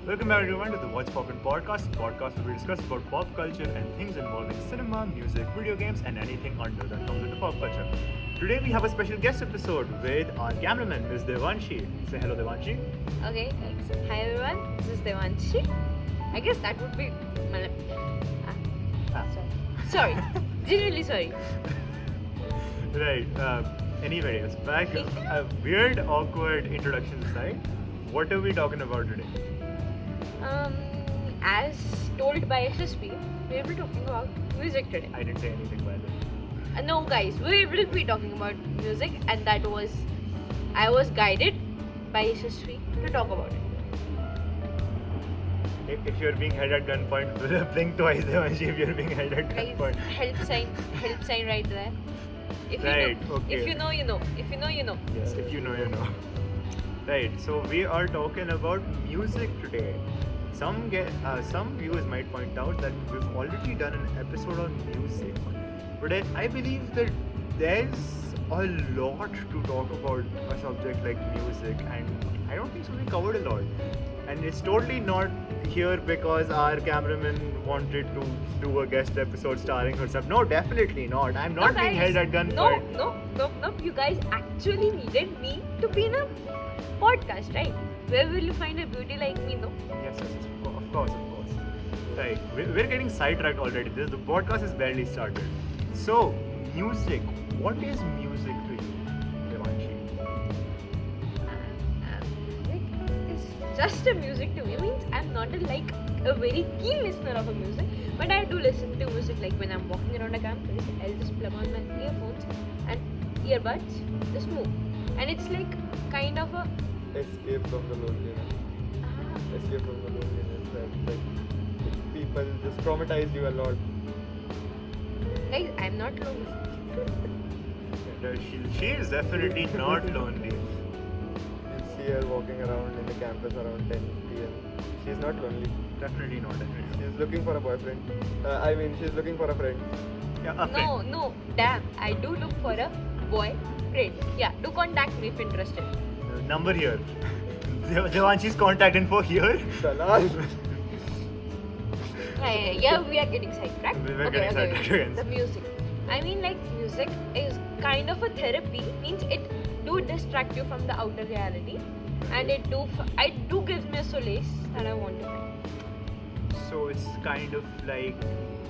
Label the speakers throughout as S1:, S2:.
S1: Welcome back everyone to the What's Poppin' podcast, podcast where we discuss about pop culture and things involving cinema, music, video games, and anything under that comes into pop culture. Today we have a special guest episode with our cameraman, Ms. Devanshi. Say hello, Devanshi.
S2: Okay, thanks. Hi everyone, this is Devanshi. I guess that would be. Sorry. Genuinely sorry.
S1: Right. Anyways, back a weird, awkward introduction aside, what are we talking about today?
S2: As told by SSP, we will be talking about music today.
S1: I didn't say anything by the way.
S2: No, guys, we will be talking about music, and I was guided by SSP to talk about it.
S1: If you're being held at gunpoint, blink twice, Devanshi, if you're being held at
S2: Guys,
S1: gunpoint.
S2: help sign right there. If
S1: Right,
S2: you know,
S1: okay.
S2: if you know, you know. If you know, you know.
S1: Yes, if you know, you know. Right, so we are talking about music today. Some viewers might point out that we've already done an episode on music, but I believe that there's a lot to talk about a subject like music, and I don't think so we covered a lot. And it's totally not here because our cameraman wanted to do a guest episode starring herself. No, definitely not. I'm not
S2: No,
S1: being
S2: guys,
S1: held at gunpoint.
S2: No. You guys actually needed me to be in a podcast, right? Where will you find a beauty like me, no?
S1: Yes, of course. Right, we're getting sidetracked already. The podcast is barely started. So, music. What is music to you, Devanshi?
S2: Music is just a music to me. Means I'm not a very keen listener of a music, but I do listen to music like when I'm walking around a campus. I'll just plug on my earphones and earbuds, just move, and it's like kind of a
S3: Escape from the loneliness. Escape from the loneliness. Like people just traumatize you a lot.
S2: guys. I'm not lonely.
S1: She is definitely not lonely.
S3: You see her walking around in the campus around 10 p.m. She's not lonely.
S1: Definitely not.
S3: She's looking for a boyfriend. She's looking for a friend.
S1: Yeah, a friend.
S2: No, damn. I do look for a boyfriend. Yeah, do contact me if interested.
S1: Number here. Devanshi's contact info here.
S3: Dalal.
S2: Yeah, we are getting sidetracked.
S1: We're getting sidetracked again.
S2: The music. I mean, like, music is kind of a therapy. Means it do distract you from the outer reality, and it do give me a solace that I want to find.
S1: So it's kind of like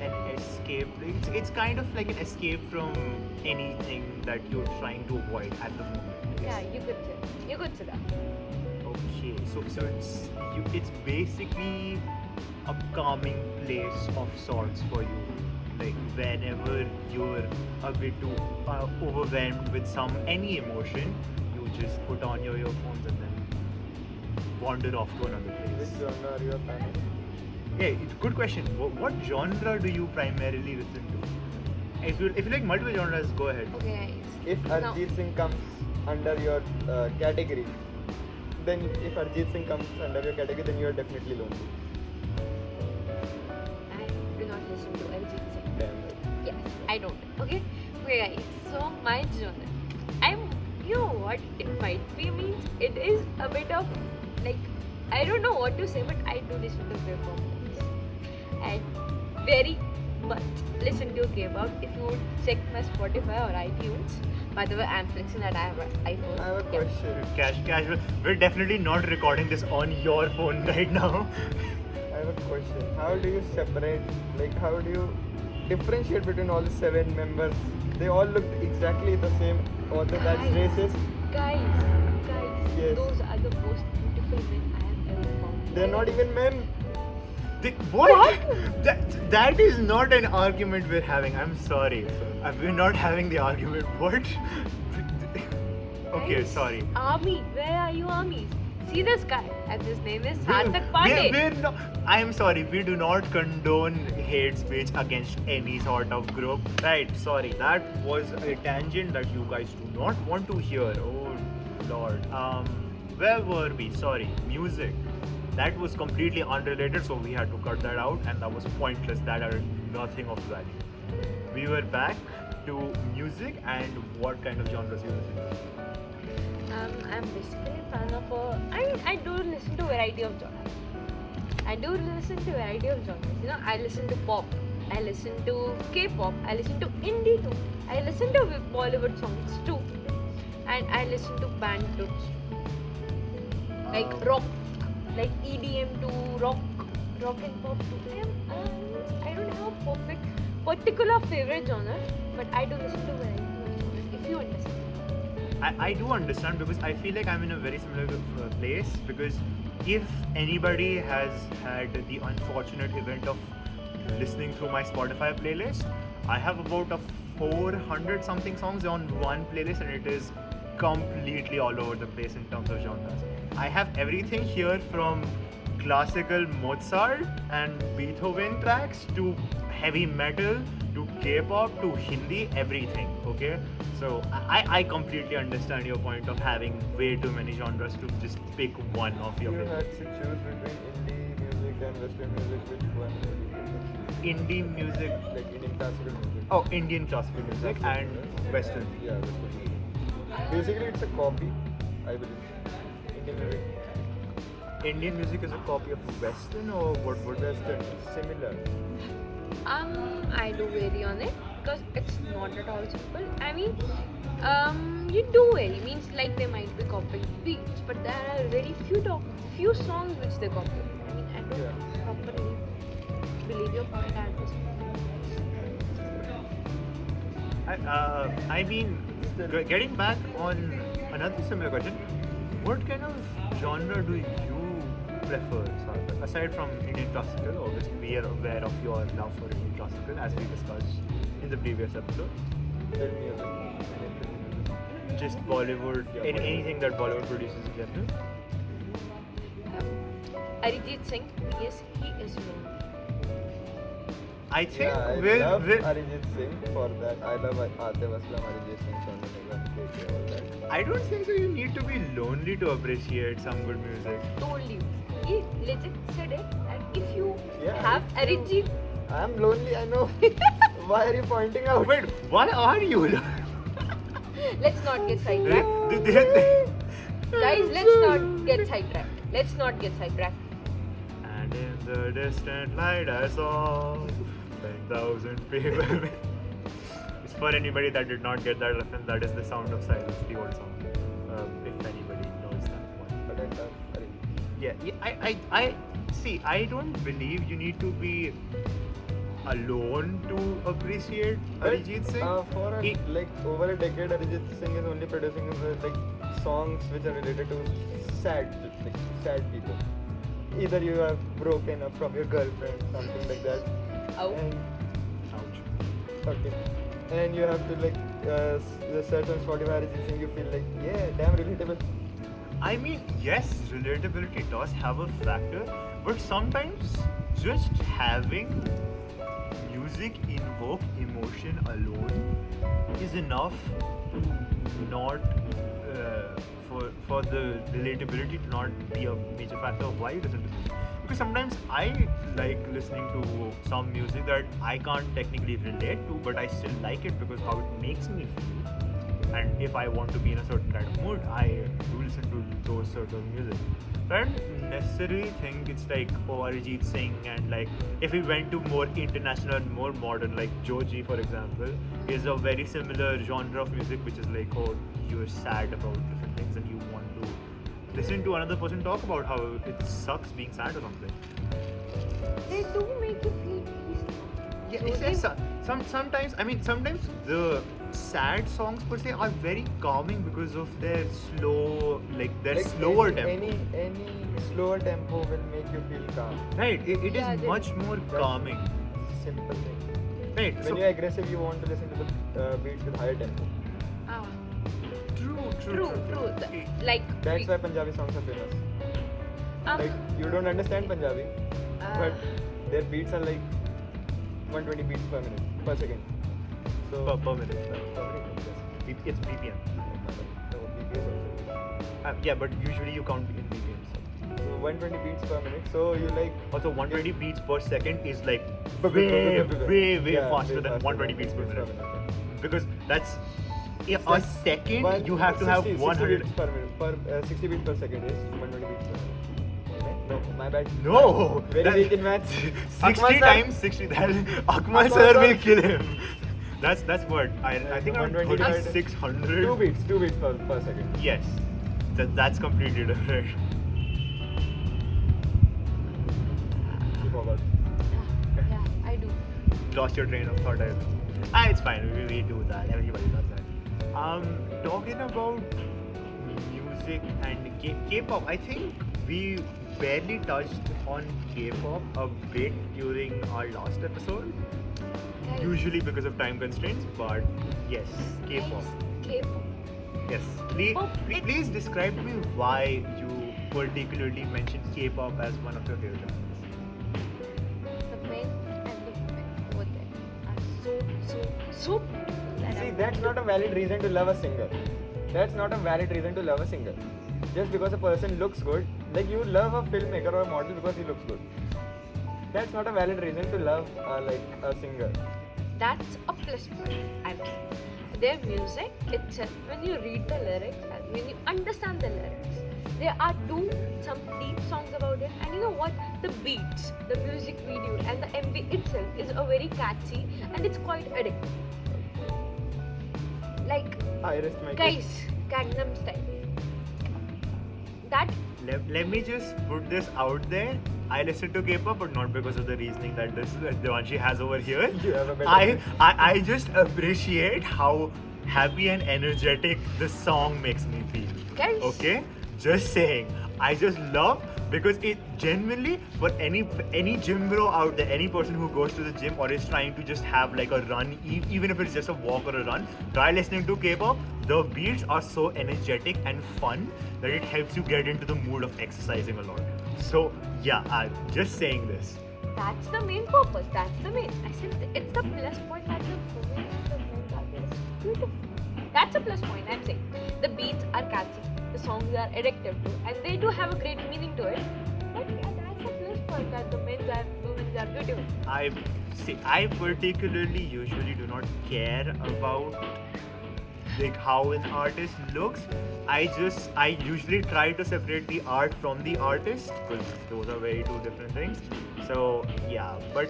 S1: an escape. It's kind of like an escape from anything that you're trying to avoid at the moment.
S2: Yeah, you could say that.
S1: Okay, so it's basically a calming place of sorts for you. Like whenever you're a bit too overwhelmed with any emotion, you just put on your earphones and then wander off to another
S3: Which
S1: place.
S3: genre are you a fan of?
S1: Hey, good question. What genre do you primarily listen to? If you like multiple genres, go ahead.
S2: Okay, guys.
S3: If Arjit Singh comes under your category, then if Arjit Singh comes under your category, then you are definitely lonely.
S2: I do not listen to Arjit Singh.
S3: Damn right.
S2: Yes, I don't. Okay, guys. So my genre, you know what it might be. Means it is a bit of like I don't know what to say, but I do listen to K-pop. I very much listen to K-pop. If you would check my Spotify or iTunes, by the way, I'm flexing that I have an iPhone.
S3: I have a
S2: Yeah.
S3: question.
S1: Casual. We're definitely not recording this on your phone right now.
S3: I have a question. How do you separate, how do you differentiate between all the 7 members? They all look exactly the same, although that's
S2: Guys.
S3: racist.
S2: Guys,
S3: Yes.
S2: those are the most beautiful men I have ever found.
S3: They're not even men.
S1: What? That is not an argument we're having. I'm sorry. We're not having the argument. What? Okay,
S2: Guys,
S1: sorry.
S2: Army, where are you, armies? See this guy, and his name is Sarthak Pandey.
S1: We're not, I'm sorry, we do not condone hate speech against any sort of group. Right, sorry, that was a tangent that you guys do not want to hear. Oh lord. Where were we? Sorry, music. That was completely unrelated, so we had to cut that out, and that was pointless. That added nothing of value. We were back to music and what kind of genres you listen to.
S2: I'm basically a fan of I do listen to a variety of genres. I do listen to variety of genres. You know, I listen to pop, I listen to K-pop, I listen to indie too, I listen to Bollywood songs too, and I listen to band too. Like rock, like EDM to rock and pop too. I don't have a particular favorite genre, but I do listen to variety of genres. If you understand.
S1: I do understand because I feel like I'm in a very similar place because if anybody has had the unfortunate event of listening through my Spotify playlist, I have about 400 something songs on one playlist and it is completely all over the place in terms of genres. I have everything here from classical Mozart and Beethoven tracks to heavy metal to K-pop to Hindi, everything, okay? So I completely understand your point of having way too many genres to just pick one of
S3: If
S1: your
S3: you had
S1: favorites.
S3: to choose between indie music and western music, which one would you prefer?
S1: Indie music,
S3: Like Indian classical music.
S1: oh, Indian classical music and Western.
S3: Yeah, western music. Basically, it's a copy, I believe. Indian music.
S1: Indian music is a copy of Western or what would
S3: Western, similar.
S2: I do vary on it because it's not at all simple. I mean, you do vary. Means like they might be copying beats, but there are very few songs which they copy. I mean, I don't
S3: Yeah.
S2: properly believe your point at this point.
S1: I mean, getting back on another similar question, what kind of genre do you prefer, Sarthak? Aside from Indian classical, obviously we are aware of your love for Indian classical as we discussed in the previous episode.
S3: Film music.
S1: Just Bollywood,
S3: Yeah,
S1: anything that Bollywood produces in general.
S2: Arijit Singh, yes, he is known.
S1: I think
S3: Yeah, I
S1: we'll,
S3: love
S1: we'll
S3: Arijit Singh for that. I love Atif Aslam, Arijit Singh, Sonu Nigam, KK, all that.
S1: I don't think so you need to be lonely to appreciate some good music.
S2: Told you. He legit said it. And if you
S3: Yeah,
S2: have
S3: if you-
S2: Arijit,
S3: I'm lonely, I know. Why are you pointing out?
S1: Wait, why are you?
S2: let's not get sidetracked. Guys,
S1: I'm
S2: let's
S1: so
S2: not
S1: lonely.
S2: get sidetracked. Let's not get sidetracked.
S1: And in the distant light I saw 10,000 people. It's for anybody that did not get that reference, that is the Sound of Silence, the old song. If anybody knows that one.
S3: But I love Arijit.
S1: Yeah, I see, I don't believe you need to be alone to appreciate Arijit Singh.
S3: For
S1: He-
S3: like over a decade, Arijit Singh is only producing like songs which are related to sad people. Either you have broken up from your girlfriend, something like that.
S2: Oh.
S3: And
S1: Ouch.
S3: okay, and you have to like search on Spotify Arijit Singh. You feel like damn relatable.
S1: I mean, yes, relatability does have a factor, but sometimes just having music invoke emotion alone is enough to not for the relatability to not be a major factor of why you listen to music. Because sometimes I like listening to some music that I can't technically relate to, but I still like it because how it makes me feel. And if I want to be in a certain kind of mood, I do listen to those sort of music. So I don't necessarily think it's like Arijit Singh, and like if we went to more international and more modern, like Joji for example, is a very similar genre of music which is like, oh, you're sad about different things and you want to listen to another person talk about how it sucks being sad or something.
S2: They do make you feel peace.
S1: Yeah, it's just sometimes. I mean, sometimes the sad songs per se are very calming because of their slow, like their
S3: Like
S1: slower tempo.
S3: Any slower tempo will make you feel calm.
S1: Right, it
S2: Yeah,
S1: is
S2: they-
S1: much more
S3: That's
S1: calming.
S3: Simple thing.
S1: Right,
S3: When
S1: so
S3: you're aggressive, you want to listen to the beats with higher tempo.
S2: Ah,
S1: true.
S2: true. Like,
S3: That's why Punjabi songs are famous. Like you don't understand Punjabi, but their beats are like 120 beats per minute, per second. So
S1: Per minute.
S3: per minute, yes.
S1: It's BPM.
S3: No, BPS also.
S1: Yeah, but usually you count in BPMs.
S3: So 120 beats per minute. So you like
S1: Also, 120 beats per second is like
S3: Yeah,
S1: way
S3: way
S1: faster than 120 beats per minute. Because that's a
S3: Like
S1: second
S3: one-
S1: you have to have
S3: 60
S1: 100.
S3: beats per minute. 60 beats per second is 120 beats per minute. Okay? No, my bad.
S1: No!
S3: Very
S1: That-
S3: weak in maths.
S1: 60
S3: Akmal sir.
S1: times 60. Akmal
S3: Akmal
S1: sir
S3: sir.
S1: will kill him. That's what I think around
S3: 120 divided.
S1: 3600.
S3: 2 beats per second.
S1: Yes, that's completely different.
S3: You forgot.
S2: Yeah, I do.
S1: Lost your train of thought. It's fine. We do that. Everybody does that. Talking about music and K-pop, I think we barely touched on K-pop a bit during our last episode.
S2: Guys,
S1: Usually because of time constraints, but yes, K-pop.
S2: guys, K-pop.
S1: Yes. Please,
S2: Pop, it-
S1: please describe to me why you particularly mentioned K-pop as one of your favorite genres.
S2: The men and the women over there are so beautiful. that
S3: See,
S2: I'm-
S3: that's not a valid reason to love a singer. That's not a valid reason to love a singer. Just because a person looks good, like you love a filmmaker or a model because he looks good. That's not a valid reason to love like a singer.
S2: That's a plus point, I would say. Their music itself, when you read the lyrics and when you understand the lyrics, there are some deep songs about it, and you know what? The beats, the music video, and the MV itself is a very catchy and it's quite addictive. Like,
S3: I rest my case.
S2: guys, Gangnam Style. That
S1: Let me just put this out there. I listen to K-pop, but not because of the reasoning that Devanshi has over here.
S3: You have a better
S1: I just appreciate how happy and energetic the song makes me feel.
S2: Guys.
S1: Okay? Just saying. I just love because it genuinely for any gym bro out there, any person who goes to the gym or is trying to just have like a run, even if it's just a walk or a run, try listening to K-pop. The beats are so energetic and fun that it helps you get into the mood of exercising a lot. So yeah, I'm just saying this.
S2: That's the main purpose. That's the main. I said it's the plus point that the women and the men are just beautiful. That's a plus point. I'm saying the beats are catchy, the songs are addictive too, and they do have a great meaning to it. But yeah, that's a plus point that the men and women are beautiful.
S1: I particularly usually do not care about like how an artist looks. I usually try to separate the art from the artist because those are very two different things. So yeah, but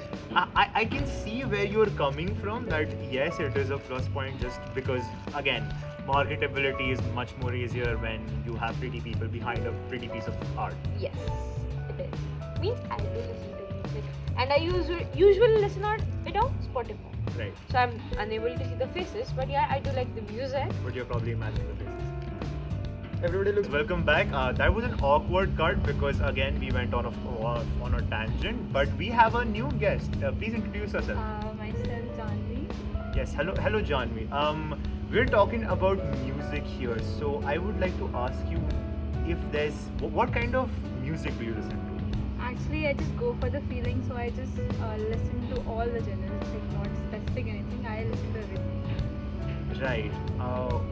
S1: I can see where you're coming from, that yes, it is a plus point just because again marketability is much more easier when you have pretty people behind a pretty piece of art.
S2: Yes, it is. Means I do listen to music, and I usually listen on it on Spotify.
S1: Right.
S2: So I'm unable to see the faces, but yeah, I do like the music.
S1: But you're probably imagining the faces.
S3: Everybody looks
S1: Welcome back. That was an awkward cut because again we went on a tangent. But we have a new guest. Please introduce yourself.
S4: Myself, Janvi.
S1: Yes, hello, Janvi. We're talking about music here, so I would like to ask you if there's what kind of music do you listen to?
S4: Actually, I just go for the feeling, so I just listen to all the genres, like not specific anything. I listen to everything.
S1: Right.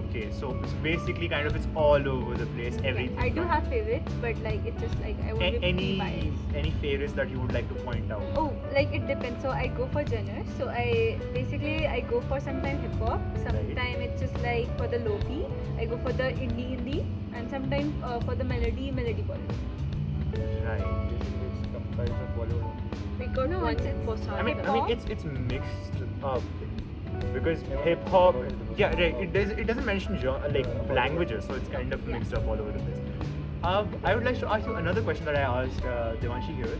S1: Okay. So it's basically kind of it's all over the place. Everything.
S4: I do
S1: from-
S4: have favorites, but like it's just like I won't be
S1: any
S4: biased.
S1: any favorites that you would like to point out?
S4: Oh, like it depends. So I go for genres. So I go for sometimes hip hop, sometimes it's just like for the lo-fi. I go for the indie, and sometimes for the melody pop.
S1: Right.
S3: basically it's comprised of Bollywood.
S2: We got
S4: No,
S2: one
S4: it's-
S2: for
S1: I mean,
S4: Hip-hop?
S1: it's mixed up because
S3: Yeah,
S1: hip hop.
S3: hip-hop.
S1: Yeah, right. It doesn't mention like languages, so it's kind of
S4: Yeah.
S1: mixed up all over the place. I would like to ask you another question that I asked Devanshi here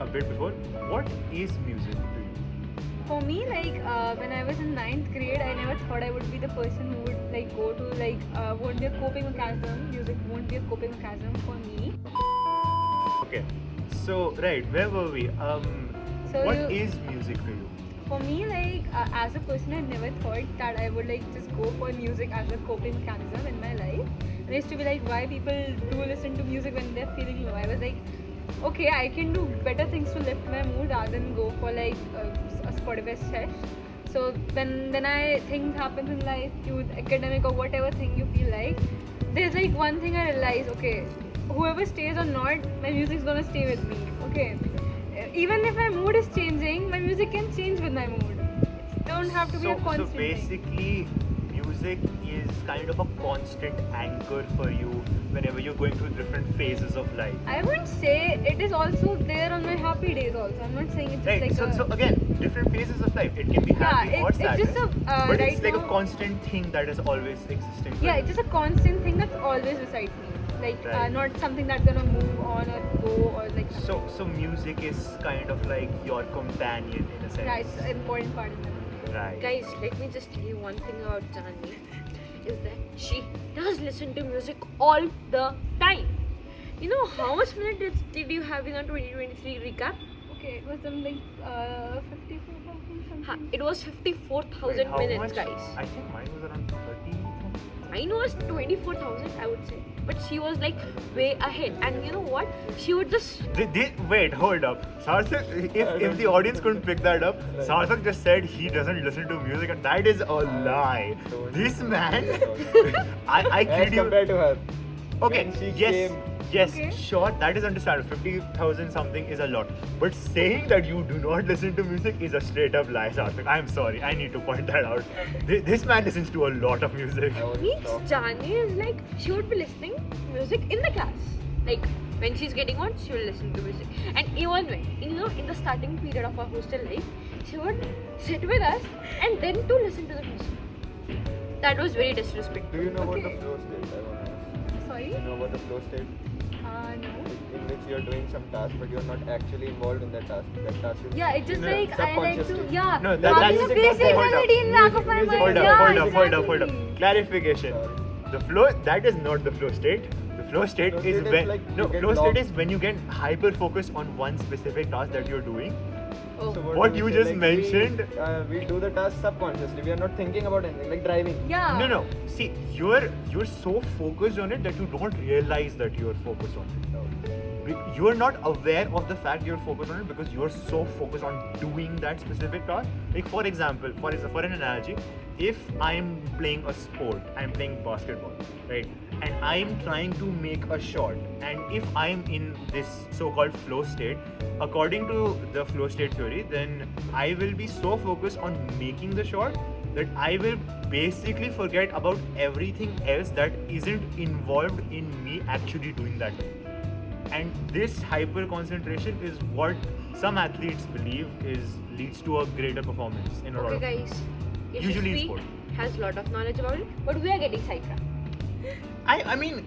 S1: a bit before. What is music to you?
S4: For me, like when I was in 9th grade, I never thought I would be the person who would like go to like won't be a coping mechanism. Music won't be a coping mechanism for me.
S1: Okay. So right, where were we?
S4: So
S1: What
S4: you-
S1: is music to you?
S4: For me, like as a person, I never thought that I would like just go for music as a coping mechanism in my life. And I used to be like, why people do listen to music when they're feeling low. I was like, okay, I can do better things to lift my mood rather than go for like a Spotify sesh. So when I things happen in life, you academic or whatever thing you feel like, there's like one thing I realize, okay, whoever stays or not, my music's gonna stay with me. Okay. Even if my mood is changing, my music can change with my mood. It don't have to be a constant
S1: So
S4: thing.
S1: basically, music is kind of a constant anchor for you whenever you're going through different phases of life?
S4: I wouldn't say it is also there on my happy days also. I'm not saying it's just
S1: Right.
S4: like
S1: So again, different phases of life. It can be happy or
S4: it's
S1: sad.
S4: just a
S1: but
S4: right
S1: it's like
S4: now,
S1: a constant thing that is always existing. For
S4: yeah,
S1: you.
S4: it's just a constant thing that's always beside me. Like
S1: Right.
S4: not something that's gonna move on or go or like.
S1: So music is kind of like your companion in a sense.
S4: Yeah, it's an important part of my life.
S1: Right.
S2: Guys, let me just tell you one thing about Janani is that she does listen to music all the time. You know how much minutes did you have in our 2023 recap?
S4: Okay, it was something 54,000 something.
S2: It was 54,000
S1: Wait, how
S2: minutes,
S1: much?
S2: guys.
S1: I think mine was around 30,000.
S2: Mine was 24,000, I would say. But she was like way ahead. And you know what? She would just.
S1: Wait, hold up. Sarthak, if the audience couldn't pick that up, Sarthak just said he doesn't listen to music, and that is a lie. This man, I
S3: As
S1: kid you.
S3: compared to her.
S1: Okay,
S3: when she
S1: yes,
S3: came-
S1: yes,
S4: Okay.
S1: sure, that is understandable. 50,000 something is a lot. But saying that you do not listen to music is a straight up lie, Sarthak. I'm sorry, I need to point that out. This man listens to a lot of music.
S3: I was
S2: Means
S3: shocked.
S2: Jani is like, she would be listening to music in the class. Like, when she's getting on, she will listen to music. And even when, you know, in the starting period of our hostel life, she would sit with us and then to listen to the music. That was very disrespectful.
S3: Do you know
S4: Okay.
S3: about the flow state? I want to ask.
S4: Sorry?
S3: Do you know about the flow state?
S4: No.
S3: In which you're doing some task, but you're not actually involved in that task. That task is
S4: Yeah, it's just
S1: No,
S4: like I like to,
S3: subconsciously.
S4: yeah.
S1: No,
S4: having
S1: that's
S4: a basic
S1: hold up.
S4: melody in the back of my
S3: Music-
S4: mind.
S1: Hold up,
S4: yeah,
S1: hold up, hold up, hold up.
S4: exactly.
S1: Clarification.
S3: Sorry.
S1: The flow, that is not the flow state. The flow state
S3: Flow
S1: is
S3: state is
S1: when
S3: like
S1: no
S3: you get
S1: flow state
S3: locked.
S1: is when you get hyper focused on one specific task that you're doing.
S2: Oh.
S3: So
S1: What
S3: do
S1: you
S3: we say?
S1: just
S3: Like,
S1: mentioned-
S3: we do the task subconsciously. We are not thinking about anything, like driving.
S4: Yeah.
S1: No. See, you're so focused on it that you don't realize that you're focused on it. You're not aware of the fact you're focused on it because you're so focused on doing that specific task. Like for example, for an analogy, if I'm playing a sport, I'm playing basketball, right? And I'm trying to make a shot, and if I'm in this so-called flow state, according to the flow state theory, then I will be so focused on making the shot that I will basically forget about everything else that isn't involved in me actually doing that. And this hyper concentration is what some athletes believe leads to a greater performance in a lot
S2: Okay,
S1: of
S2: guys.
S1: Usually in
S2: Yashasvi
S1: sport.
S2: has a lot of knowledge about it, but we are getting sidetracked.
S1: I mean,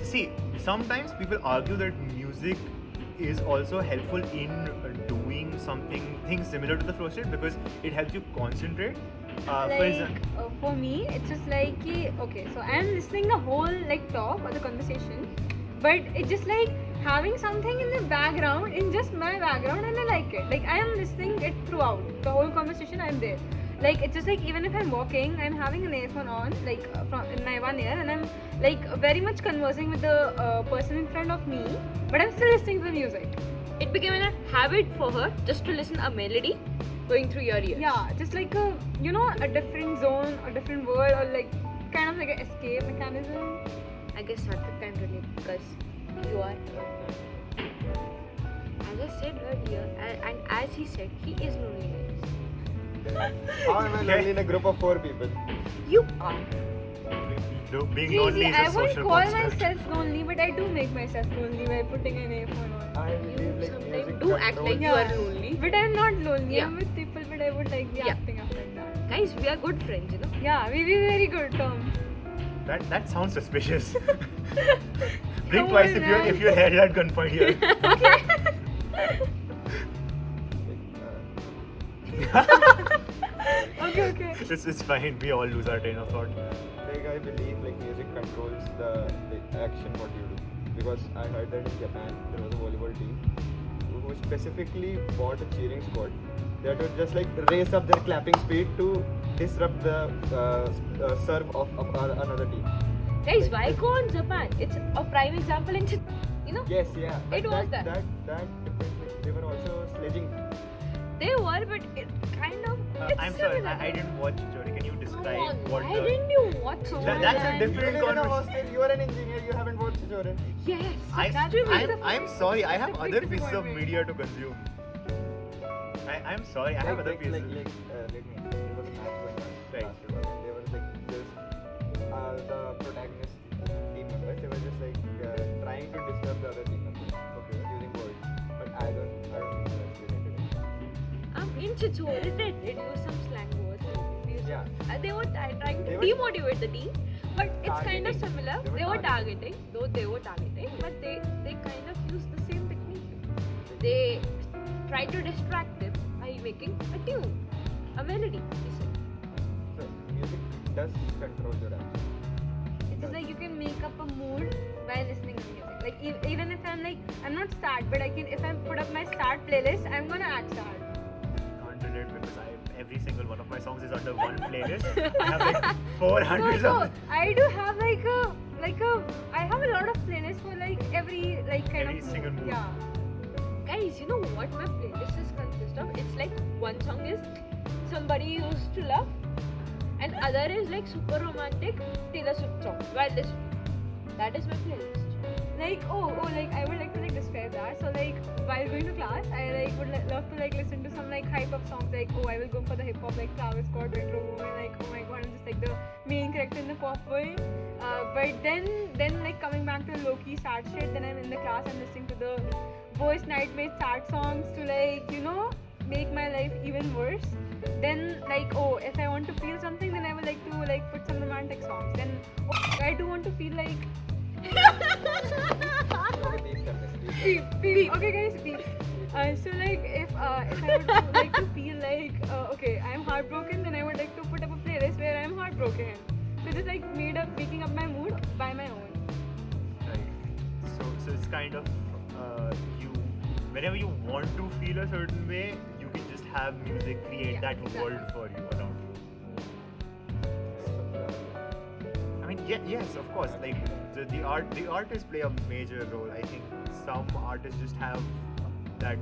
S1: see, sometimes people argue that music is also helpful in doing things similar to the flow state because it helps you concentrate. For
S4: Like
S1: example,
S4: for me, it's just like okay, so I am listening the whole like talk or the conversation, but it's just like having something in the background in just my background, and I like it. Like I am listening it throughout the whole conversation. I'm there. Like it's just like even if I'm walking, I'm having an earphone on, like from in my one ear, and I'm like very much conversing with the person in front of me, but I'm still listening to the music.
S2: It became a habit for her just to listen a melody going through your ears.
S4: Yeah, just like a a different zone, a different world, or like kind of like an escape mechanism.
S2: I guess Sarthak can relate because you are. As I said earlier, and as he said, he is lonely. Guys.
S3: How am I lonely in a group of 4 people?
S2: You are.
S1: being lonely is
S4: I
S1: a
S4: won't
S1: social
S4: call
S1: construct.
S4: myself lonely, but I do make myself lonely by putting an earphone on.
S3: I
S2: You
S3: believe like
S2: sometimes
S3: music
S2: do act like
S3: controls-
S2: you are lonely.
S4: But I'm not lonely.
S2: Yeah.
S4: I'm with people, but I would like be
S2: Yeah.
S4: acting up like that.
S2: Guys, we are good friends, you know.
S4: Yeah, we be very good terms.
S1: That sounds suspicious. Blink
S4: Come
S1: twice
S4: on,
S1: if
S4: man.
S1: you're held at gunpoint here.
S4: Okay.
S1: It's fine. We all lose our train of thought.
S3: Like I believe like music controls the action what you do, because I heard that in Japan there was a volleyball team who specifically bought a cheering squad. They had to just like raise up their clapping speed to disrupt the serve of another team.
S2: Guys, why go on Japan? It's a prime example in you know.
S3: Yes, yeah. but
S2: It was that.
S3: That depends. Like, they were also sledging.
S2: They were, but it kind of. It's
S1: I'm sorry,
S2: similar.
S1: I didn't watch Chori. Can you
S2: Come
S1: describe
S2: on,
S1: what
S2: why
S1: the...
S2: didn't you watch it?
S1: That's a
S2: man?
S1: different
S3: You live in a
S1: conversation.
S3: hostel, you are an engineer, you haven't watched Joran.
S2: Yes.
S1: I'm sorry, I have
S4: That's a
S1: other
S4: big
S1: pieces of
S4: disappointment.
S1: media to consume. I'm sorry, I have other pieces.
S3: Let me there was a match going on.
S1: Right.
S3: Basketball. They were like just all the protagonist team members. They were just like trying to disturb the other team members. Okay, using words. But I don't think that's related.
S2: In Chichore, they use some slang words.
S3: Yeah.
S2: They were trying to
S3: They were-
S2: demotivate the team, but it's kind of
S3: Targeting.
S2: similar.
S3: They
S2: They
S3: were
S2: were targeting, though they were targeting, but they kind of use the same technique. They try to distract them by making a tune, a melody. He said.
S3: So music does control your actions.
S4: It's just like you can make up a mood by listening to music. Like even if I'm like I'm not sad, but I can if I put up my sad playlist, I'm gonna act sad.
S1: Can't relate because every single one of my songs is under one playlist. I have like 400
S4: So
S1: songs.
S4: I do have like a I have a lot of playlists for like every like kind
S1: Every
S4: of
S1: single mood.
S4: Yeah.
S2: Guys, you know what my playlist is consist of? It's like one song is somebody you used to love, and other is like super romantic Taylor Swift song. While this, that is my playlist.
S4: Like like I would like to like describe that. So like while going to class, I like would love to like listen to some like hype up songs. Like I will go for the hip hop like Travis Scott, Retro Boom, and like oh my god, I'm just like the main character in the pop world. But then like coming back to low key sad shit, then I'm in the class and listening to the Voice Nightmare sad songs to like make my life even worse. Then like if I want to feel something, then I would like to like put some romantic songs. Then I do want to feel like beep. Okay guys, beep. So like if I would like to feel like okay, I'm heartbroken, then I would like to put up a playlist where I'm heartbroken. So just like making up my mood by my own.
S1: Right. So it's kind of you. Whenever you want to feel a certain way, you can just have music create
S4: Yeah,
S1: that
S4: exactly.
S1: world for you around you. I mean, yes, of course. Like the artists play a major role. I think some artists just have that.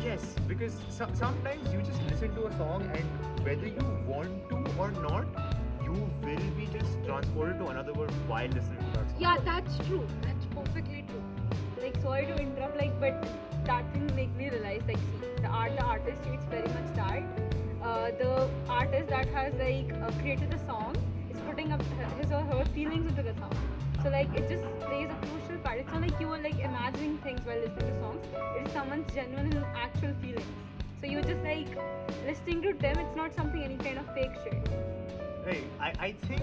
S1: Yes, because sometimes you just listen to a song and whether you want to or not, you will be just transported to another world while listening to that song.
S2: Yeah, that's true. That's perfectly true.
S4: Like sorry to interrupt, like but that thing make me realize like see the artist it's very much that the artist that has like created the song is putting up his or her feelings into the song. So like it just plays a crucial part. It's not like you are like imagining things while listening to songs. It's someone's genuine and actual feelings. So you're just like listening to them. It's not something any kind of fake shit.
S1: Right. I think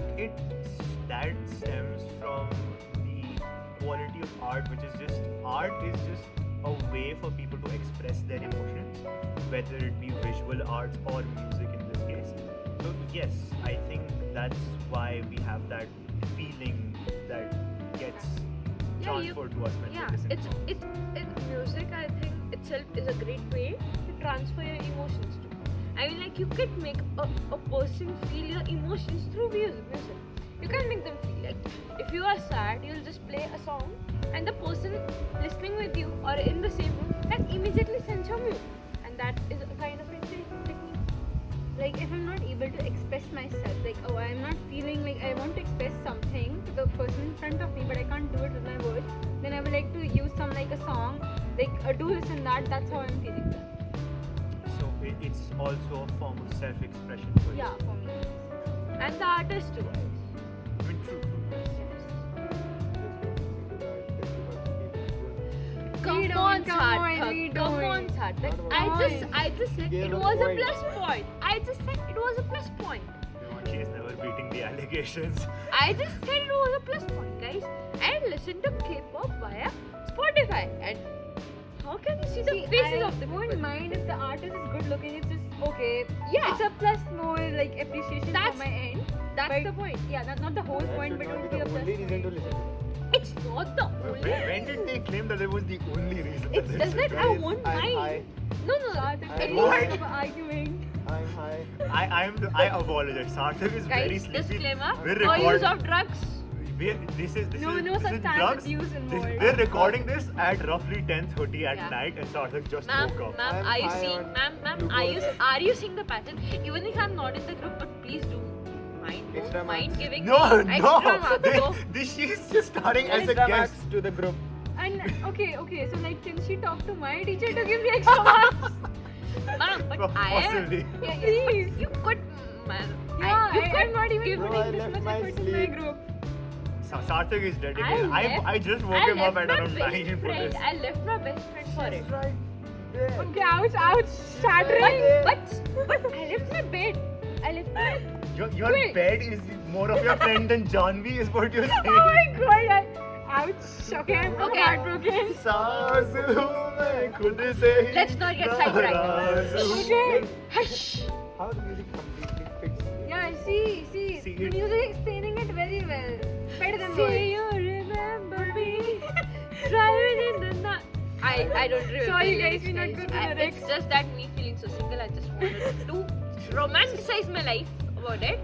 S1: that stems from the quality of art, which is just art is just a way for people to express their emotions, whether it be visual arts or music in this case. So yes, I think that's why we have that feeling that gets transferred to us when we listen to songs.
S2: Music I think itself is a great way to transfer your emotions to. I mean like you could make a person feel your emotions through music. You can make them feel like if you are sad, you'll just play a song and the person listening with you or in the same room can immediately sense your mood, and that is a kind of a technique.
S4: Like if I'm not able to express myself, like I'm not feeling like I want to express something to the person in front of me, but I can't do it with my words, then I would like to use some like a song, like do this and that. That's how I'm feeling that.
S1: So it's also a form of self-expression for you.
S4: Yeah, for me.
S2: And the artist too.
S1: I mean, true.
S4: We
S2: Come
S4: don't,
S2: on,
S4: come
S2: Sarthak.
S4: on, we
S2: Come
S4: don't.
S2: on, Sarthak.
S3: Not
S2: I
S3: about
S2: just said
S3: Gave
S2: it
S3: us
S2: was a
S3: point.
S2: plus point. I just said it was a plus point.
S1: She is never beating the allegations.
S2: I just said it was a plus point, guys. I listen to K-pop via Spotify, and how can you see the faces
S4: I
S2: of the
S4: won't
S2: people?
S4: mind if the artist is good looking. It's just okay.
S2: Yeah.
S4: It's a plus more like appreciation
S2: That's-
S4: from my end.
S2: That's
S4: but-
S2: the point.
S4: Yeah, that's not the whole
S3: That
S4: point,
S3: should
S4: but it
S3: not
S4: would
S3: be
S4: be a
S3: the
S4: plus
S3: only reason to
S4: point.
S3: listen to.
S2: It's not the only.
S1: When did they claim that it was the only reason?
S2: It's
S1: that
S2: just
S1: they
S2: that I
S3: Guys,
S2: won't
S3: I'm
S2: mind.
S3: high.
S2: No.
S4: Sarthak,
S3: I
S4: it's
S3: won't.
S4: of an argument.
S3: I'm high.
S1: I apologize. Sarthak is very
S2: Guys,
S1: sleepy.
S2: disclaimer:
S1: We're
S2: no use
S1: recording.
S2: of drugs.
S1: This is
S4: No
S1: this
S4: substance
S1: drugs.
S4: abuse involved.
S1: We're recording this at roughly 10:30 at
S2: Yeah.
S1: night, and Sarthak just
S2: Ma'am,
S1: woke up.
S2: ma'am,
S3: I'm
S2: are you
S3: high
S2: seeing?
S3: on
S2: Ma'am,
S3: glucose.
S2: are you seeing the pattern? Even if I'm not in the group, but please do
S3: Extra
S2: don't mind
S3: marks.
S2: giving
S1: No,
S2: me extra marks. So,
S1: She's just starting as a
S3: Extra
S1: guest.
S3: marks to the group.
S4: And okay, so like, can she talk to my teacher to give me extra marks?
S2: ma'am, but I am.
S1: Possibly.
S2: Yeah,
S4: Please.
S2: but you could, ma'am.
S4: Yeah,
S2: You
S4: I'm
S2: could
S4: not even
S2: give
S3: Bro,
S4: putting
S3: I
S4: this
S3: left
S4: much
S3: my
S4: effort in my
S3: sleep.
S4: group.
S1: Sarthak is dedicated.
S2: I
S1: I just woke him up at around 9 for this.
S2: I left my best friend for it.
S3: She's right there.
S4: Okay, ouch, shattering.
S2: But I left my bed. I left my
S1: Your
S2: Wait.
S1: bed is more of your friend than Janvi is what you're saying.
S4: Oh my god, ouch. Okay, I'm
S2: Okay.
S4: heartbroken.
S1: सांस हूँ मैं खुद से ही
S2: Let's not get sidetracked.
S1: नाराज हूँ।
S4: Okay.
S2: hush.
S3: How the music completely fits.
S4: Yeah, see,
S1: See,
S4: the
S1: it-
S4: music explaining it very well. Better than
S2: See
S4: words.
S2: you remember me driving in the night. I don't remember.
S4: Sorry,
S2: the
S4: guys,
S2: lyrics,
S4: we're not good with
S2: It's
S4: lyrics.
S2: just that me feeling so single. I just wanted to romanticize my life about it.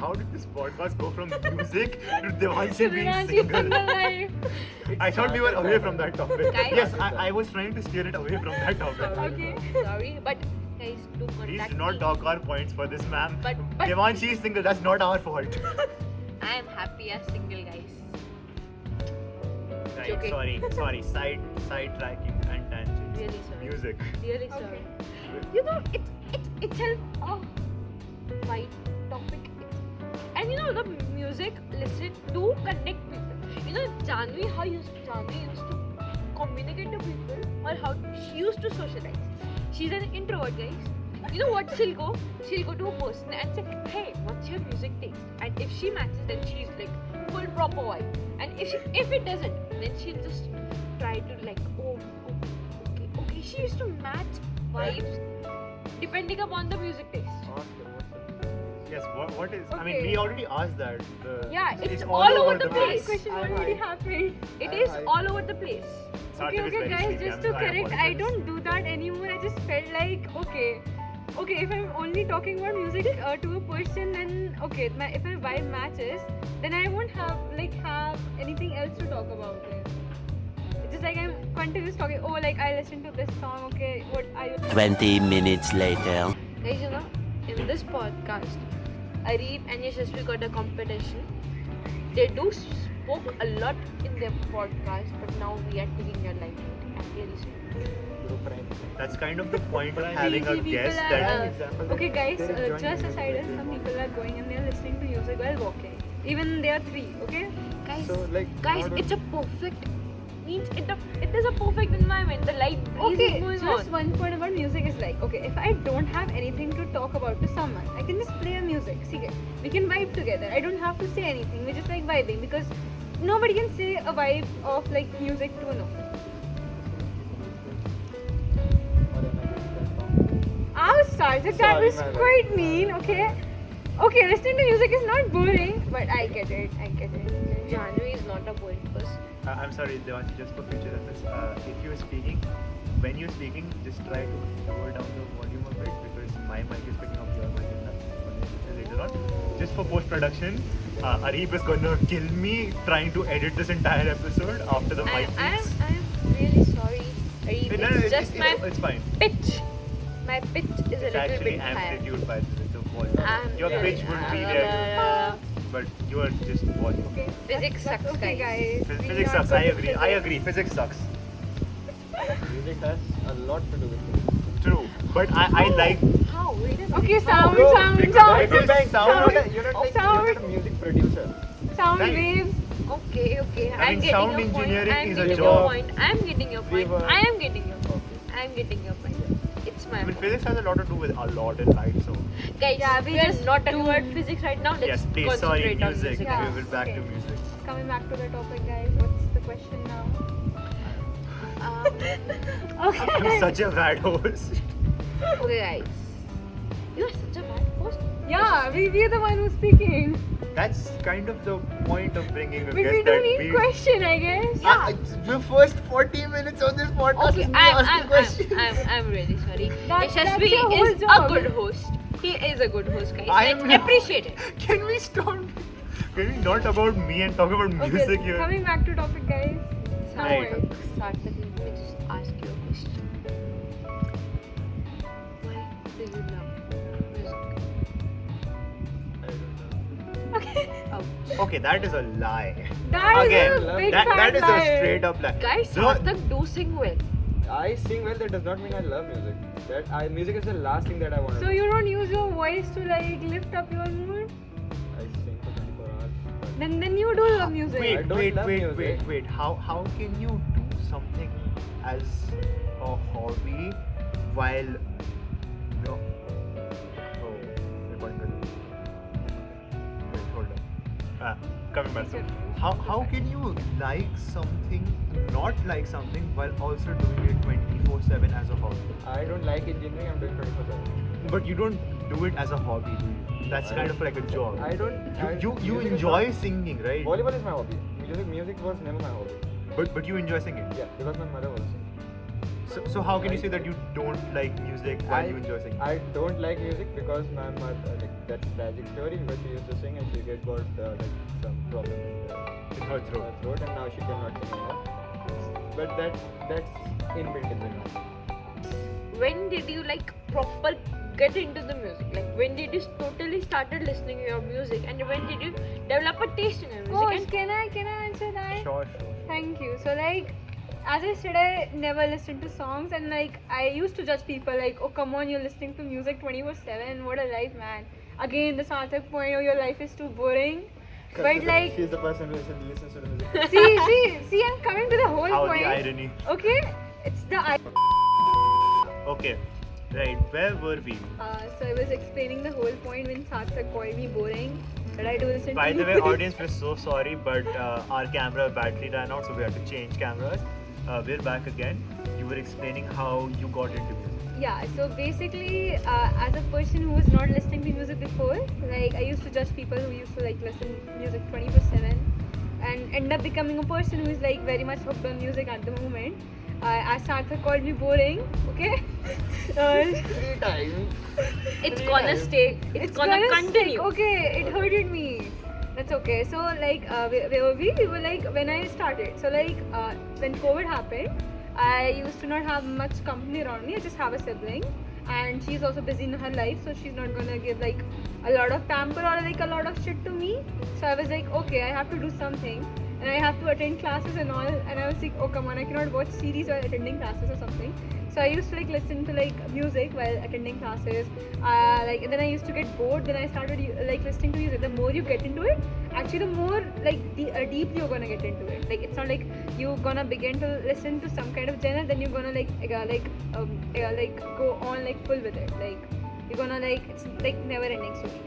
S1: How did this podcast go from music to Devanshi being
S4: Devanshi
S1: single?
S4: single life.
S1: I thought we were away from that topic.
S2: Guys.
S1: Yes, I was trying to steer it away from that topic.
S4: Okay.
S2: Sorry, but guys, do contact
S1: Please do
S2: me.
S1: not dock our points for this, ma'am.
S2: But-
S1: Devanshi is single. That's not our fault.
S2: I am happy as single, guys.
S1: Right,
S2: Joking.
S1: sorry. Side tracking and tangents.
S2: Really sorry.
S1: Music.
S2: Really
S4: Okay.
S2: sorry. You know, it's itself a wide topic. And you know, the music listen to connect people. You know, Janvi used to communicate to people, or how she used to socialize. She's an introvert, guys. You know what? She'll go to a person and say, "Hey, what's your music taste?" And if she matches, then she's like full proper vibe. And if it doesn't, then she'll just try to like, okay. She used to match vibes depending upon the music taste.
S3: Ask her what's the
S1: Yes, what is? I mean,
S4: Okay.
S1: we already asked that.
S2: Yeah, it's all over the
S4: This
S2: place.
S4: question
S3: I'm
S4: already
S3: high.
S4: happened.
S2: It
S3: I'm
S2: is
S3: high.
S2: all over the place.
S1: Sarthak is
S4: Okay,
S1: very
S4: guys,
S1: sleepy.
S4: just to
S1: I
S4: correct, I
S1: apologize.
S4: don't do that anymore. I just felt like, okay, if I'm only talking about music to a person, then okay, if my vibe matches, then I won't have anything else to talk about it. It's just like I'm continuous talking. Oh, like I listened to this song. Okay, what are you?
S5: 20 minutes later.
S2: Guys, you know, in this podcast, Arif and Yashasvi got a competition. They do spoke a lot in their podcast, but now we are taking a limelight. I'm really sorry.
S3: group friends?
S1: That's kind of the point of
S3: See,
S1: having a
S4: people
S1: guest
S4: are,
S1: that.
S3: An example that
S4: Okay, guys,
S3: they're enjoying
S4: just
S3: music
S4: aside,
S3: with you.
S4: some people are going and they're listening to music while walking. Even they are 3, okay?
S2: Guys,
S3: So, like,
S2: guys,
S3: not
S2: it's a perfect it is a perfect environment. The light breeze
S4: Okay,
S2: is going
S4: just
S2: on.
S4: one point about music is like, okay, if I don't have anything to talk about to someone, I can just play a music. See, we can vibe together. I don't have to say anything. We're just like vibing because nobody can say a vibe of like music to no.
S3: Or am I getting that wrong?
S4: Ow, Sarthak, that
S3: Sorry,
S4: was
S3: my bad.
S4: quite mean, okay? Okay, listening to music is not boring, but I get it.
S2: January is not a boring person.
S1: I'm sorry, Devanshi, just for future reference. If you're speaking, when you're speaking, just try to lower down the volume a bit because my mic is picking up your mic and that's gonna later on. Just for post production, Arif is gonna kill me trying to edit this entire episode after the mic
S2: I'm
S1: fix.
S2: really sorry. Arif,
S1: No, no,
S2: it's just my
S1: it's fine.
S2: pitch. My pitch is a
S1: It's
S2: little
S1: actually
S2: bit higher.
S1: amplitude by the volume.
S2: I'm
S1: Your
S2: really-
S1: pitch would be there, but you are just volume.
S4: Okay.
S2: Physics
S4: that's
S2: sucks,
S4: okay,
S2: guys.
S4: guys. We
S1: Physics
S4: are
S1: sucks.
S4: good
S1: I
S4: with
S1: agree.
S4: physics.
S1: I agree. Physics sucks.
S3: Music has a lot to do with it.
S1: True, but I like.
S2: How? Wait a minute.
S4: Okay,
S2: How?
S4: sound,
S1: Bro,
S4: sound,
S1: because
S4: sound,
S1: I feel like
S3: You're
S1: sound.
S3: not a music producer.
S4: sound
S1: Right.
S4: waves.
S2: Okay.
S1: I
S2: I'm
S1: mean,
S2: getting
S1: sound
S2: your point.
S1: engineering
S2: I'm
S1: is a
S2: getting
S1: job.
S2: your point. I'm getting your point.
S3: We were-
S2: I am getting your point.
S3: Okay.
S2: I'm getting your point. It's my
S1: I mean,
S2: point.
S1: physics has a lot to do with a lot in life. So
S2: Guys,
S4: Yeah, we
S2: we are
S4: just
S2: not talking
S4: do-
S2: about physics right now. Let's
S1: yes, please.
S2: concentrate
S1: Sorry,
S2: on
S1: music.
S2: music.
S4: Yeah.
S1: We will back to
S4: Okay.
S1: music.
S4: Coming back to the topic, guys. What's the question now? Okay.
S1: I'm such a bad host.
S2: Okay, guys. You are such a bad host.
S4: Yeah, we're the one who's speaking.
S1: That's kind of the point of bringing a
S4: But
S1: guest
S4: we
S1: that
S4: don't need
S1: we.
S4: question, I guess.
S1: The first 40 minutes of this podcast
S2: Okay,
S1: is me asking questions.
S2: I'm really sorry.
S4: That's
S2: Yashasvi
S4: your whole
S2: is a
S4: job.
S2: good host. He is a good host, guys.
S1: I
S2: Let's
S1: am not.
S2: appreciate it.
S1: Can we stop? Can we not about me and talk about music
S4: Okay,
S1: here?
S4: coming back to topic, guys. Now
S1: Right.
S4: what?
S2: Start with me. Let me just ask you a question. Why do you love music?
S4: Okay.
S2: Ouch.
S1: Okay, that is a lie.
S4: That is
S1: Again,
S4: a big
S1: that
S4: fat
S1: is
S4: lie.
S1: a straight up lie.
S2: Guys,
S1: No,
S2: Sarthak do sing well.
S3: I sing well, that does not mean I love music. Music is the last thing that I want to
S4: So
S3: do.
S4: you don't use your voice to like lift up your mood?
S3: I sing for 24 hours. but-
S4: Then you do love music.
S3: I don't love music.
S1: wait. How can you do something as a hobby while no? Oh, we're going to. Wait, hold on. Coming back. So, how can you like something, not like something, while also doing it 24/7 as a hobby?
S3: I don't like engineering, I'm doing 24/7.
S1: But you don't do it as a hobby, do you? That's
S3: I
S1: kind of like a job.
S3: I don't.
S1: You
S3: music is
S1: enjoy
S3: not-
S1: singing, right?
S3: Volleyball is my hobby. Music was never my hobby.
S1: But you enjoy singing.
S3: Yeah, because my mother was singing.
S1: So how can you say that you don't like music while you enjoy singing?
S3: I don't like music because my mother, that's a tragic story, because she used to sing and she got some problem
S1: In her
S3: in
S1: throat.
S3: her throat and now she cannot sing anymore. But that's inbuilt in me now.
S2: When did you like proper get into the music? Like when did you totally started listening to your music, and when did you develop a taste in your music?
S4: Oh,
S2: And
S4: can I answer that?
S1: Sure.
S4: Thank you. So like, as I said, I never listened to songs, and like I used to judge people like, oh come on, you're listening to music 24/7. What a life, man. Again, the Sarthak point, oh your life is too boring. But like,
S3: she's the person who listens to the music.
S4: see, I'm coming to the whole
S1: How
S4: point.
S1: the irony.
S4: Okay, it's the
S1: Okay. Right. Where were we?
S4: so I was explaining the whole point when Sarthak called me boring. That I do listen
S1: By
S4: to
S1: the way, audience, we're so sorry, but our camera battery ran out, so we had to change cameras. We're back again. You were explaining how you got into music.
S4: Yeah, so basically, as a person who was not listening to music before, like I used to judge people who used to like listen to music 24/7, and end up becoming a person who is like very much hooked on music at the moment. As Sarthak called me boring, okay?
S3: 3 times.
S2: it's gonna stay. It's gonna continue.
S4: stick. Okay, it hurted me. That's okay. So like, where were we? We were like when I started. So like, when COVID happened, I used to not have much company around me. I just have a sibling, and she's also busy in her life, so she's not gonna give like a lot of pamper or like a lot of shit to me. So I was like, okay, I have to do something, and I have to attend classes and all. And I was like, oh come on, I cannot watch series while attending classes or something. So I used to like listen to like music while attending classes. And then I used to get bored. Then I started like listening to music. The more you get into it, actually the more like deep you're gonna get into it. Like it's not like you're gonna begin to listen to some kind of genre, then you're gonna like go on like full with it. Like you're gonna like, it's like never ending story.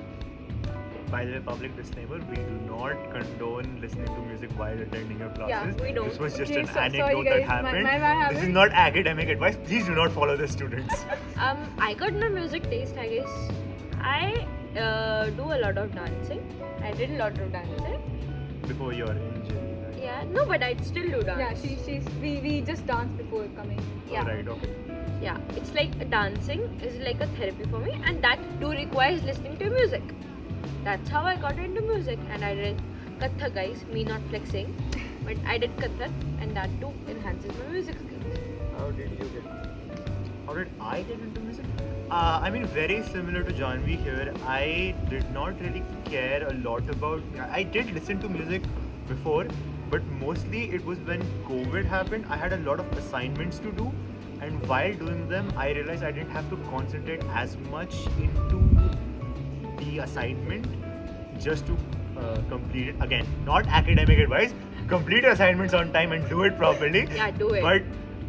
S1: By the way, public disclaimer, we do not condone listening to music while attending your classes.
S2: Yeah, we don't.
S1: This was just
S4: Okay,
S1: an
S4: so- sorry
S1: anecdote
S4: guys,
S1: that happened.
S4: my bad
S1: This is
S4: habit.
S1: not academic advice. Please do not follow the students.
S2: I got my music taste, I guess. I do a lot of dancing. I did a lot of dancing.
S1: Before your injury. Right?
S2: Yeah, no, but I still do dance.
S4: Yeah, we just danced before coming.
S2: Yeah.
S1: Alright, okay.
S2: Yeah, it's like dancing is like a therapy for me, and that too requires listening to music. That's how I got into music, and I did Kathak, guys. Me not flexing, but I did Kathak, and that too enhances my music skills.
S3: How did you get?
S1: How did I get into music? I mean, very similar to Janvi here. I did not really care a lot about. I did listen to music before, but mostly it was when COVID happened. I had a lot of assignments to do, and while doing them, I realized I didn't have to concentrate as much into the assignment just to complete it. Again, not academic advice. Complete your assignments on time and do it properly.
S2: Yeah, do it.
S1: But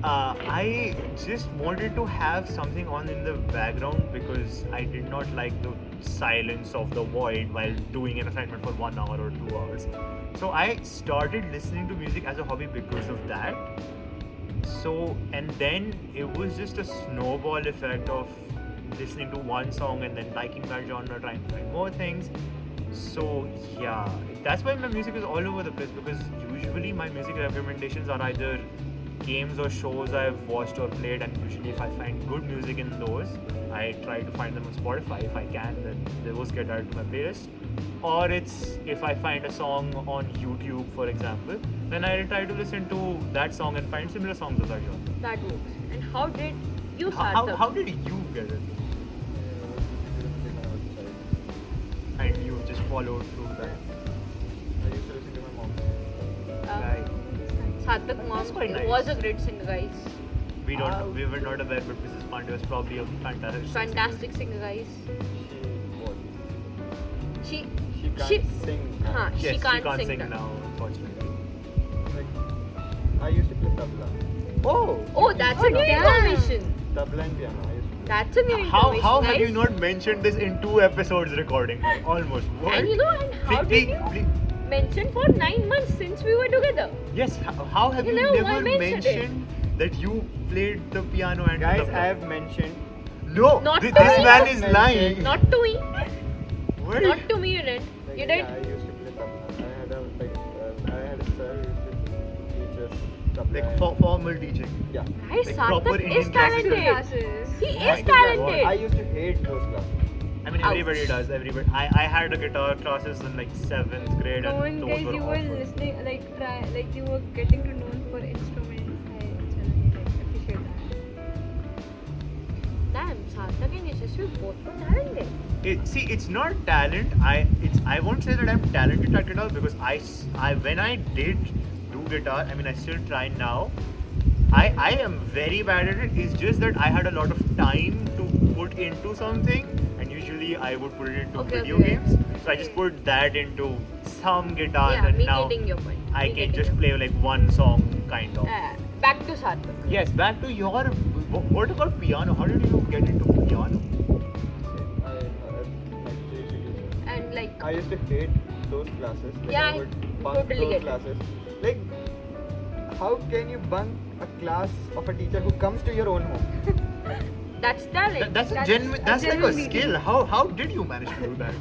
S1: I just wanted to have something on in the background because I did not like the silence of the void while doing an assignment for 1 hour or 2 hours. So I started listening to music as a hobby because of that. So, and then it was just a snowball effect of listening to one song and then liking that genre, trying to find more things. So yeah, that's why my music is all over the place, because usually my music recommendations are either games or shows I've watched or played, and usually if I find good music in those, I try to find them on Spotify. If I can, then those get added to my playlist. Or it's if I find a song on YouTube, for example, then I try to listen to that song and find similar songs of that genre.
S2: That works. And how did you start
S1: How did you get it? And you just followed through that.
S3: I used to listen to my mom.
S1: Right.
S2: Sarthak mom
S1: That's quite nice.
S2: was a great singer, guys.
S1: We were not aware, but Mrs. Pandey was probably a
S2: Fantastic singer, guys.
S3: She
S2: She
S3: can't sing.
S2: Huh,
S1: Yes,
S2: she can't sing
S1: now, unfortunately.
S3: Like, I used to play tabla.
S2: Oh, that's a new
S4: damn.
S2: information.
S3: Tabla and piano. I used to play.
S2: That's a new
S1: How
S2: information,
S1: have
S2: guys.
S1: you not mentioned this in 2 episodes recording? Almost. What?
S2: And you know, and how did you mention for 9 months since we were together?
S1: Yes. How have
S2: You
S1: you
S2: know,
S1: never
S2: I mentioned it.
S1: mentioned that you played the piano and
S3: Guys,
S1: the
S3: I have mentioned.
S1: No,
S2: Not
S1: this
S2: to me.
S1: man is
S3: Mentioned.
S1: lying.
S2: Not to me.
S1: What?
S2: Not to me, you did.
S3: Like,
S2: You did.
S3: Yeah, I used to play tabla. I had a sir who used to teach us tabla.
S1: Like
S3: and-
S1: formal teaching.
S3: Yeah.
S2: Guys,
S1: Like proper
S2: Sarthak
S1: Indian
S2: is
S1: classical
S2: talented.
S4: Classes.
S2: He
S1: Oh my
S2: is
S1: God.
S3: I
S2: talented.
S3: used to hate those classes.
S1: I mean, everybody
S2: Ouch.
S1: does. Everybody. I had a guitar classes in like 7th grade,
S4: No,
S1: and
S4: and
S1: those
S4: guys,
S1: were
S4: you were
S1: awful.
S4: listening, like you were getting to know for instruments. I appreciate that.
S2: Damn, Sarthak and Yashasvi both were talented.
S1: See, it's not talent. I won't say that I'm talented at guitar because when I did do guitar, I mean I still try now. I am very bad at it. It's just that I had a lot of time to put into something, and usually I would put it into
S2: Okay,
S1: video
S2: okay.
S1: games. So I just put that into some guitar,
S2: Yeah,
S1: and
S2: me
S1: now
S2: getting your point.
S1: I
S2: Me
S1: can
S2: getting
S1: just
S2: your
S1: play like one song, kind of.
S2: point. Back to Sarthak.
S1: Yes, back to your. What about piano? How did you get into piano?
S2: And like,
S3: I used to hate those classes. Like,
S2: Yeah,
S3: I would bunk
S2: totally
S3: those
S2: get it.
S3: classes. Like, how can you bunk a class of a teacher who comes to your own home?
S2: that's talent.
S1: That's like a
S4: genuine
S1: skill. How did you manage to do that?